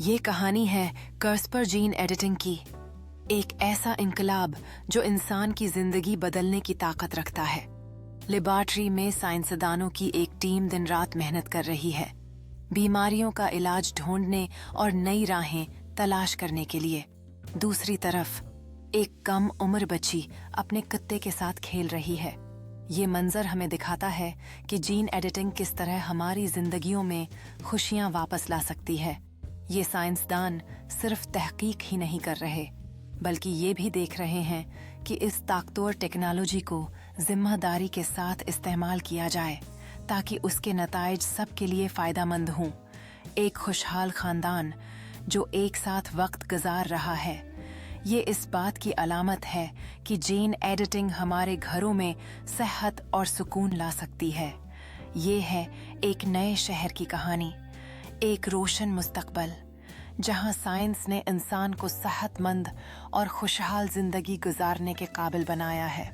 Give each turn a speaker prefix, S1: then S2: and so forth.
S1: ये कहानी है कर्स्पर जीन एडिटिंग की, एक ऐसा इनकलाब जो इंसान की जिंदगी बदलने की ताकत रखता है। लेबॉरेटरी में साइंसदानों की एक टीम दिन रात मेहनत कर रही है, बीमारियों का इलाज ढूंढने और नई राहें तलाश करने के लिए। दूसरी तरफ एक कम उम्र बच्ची अपने कुत्ते के साथ खेल रही है। ये मंजर हमें दिखाता है कि जीन एडिटिंग किस तरह हमारी जिंदगियों में खुशियां वापस ला सकती है। ये साइंसदान सिर्फ तहकीक ही नहीं कर रहे, बल्कि ये भी देख रहे हैं कि इस ताकतवर टेक्नोलॉजी को जिम्मेदारी के साथ इस्तेमाल किया जाए ताकि उसके नताइज सबके लिए फ़ायदेमंद हों। एक खुशहाल ख़ानदान जो एक साथ वक्त गुजार रहा है, ये इस बात की अलामत है कि जीन एडिटिंग हमारे घरों में सेहत और सुकून ला सकती है। ये है एक नए शहर की कहानी, एक रोशन मुस्तकबल जहां साइंस ने इंसान को सेहतमंद और खुशहाल जिंदगी गुजारने के काबिल बनाया है।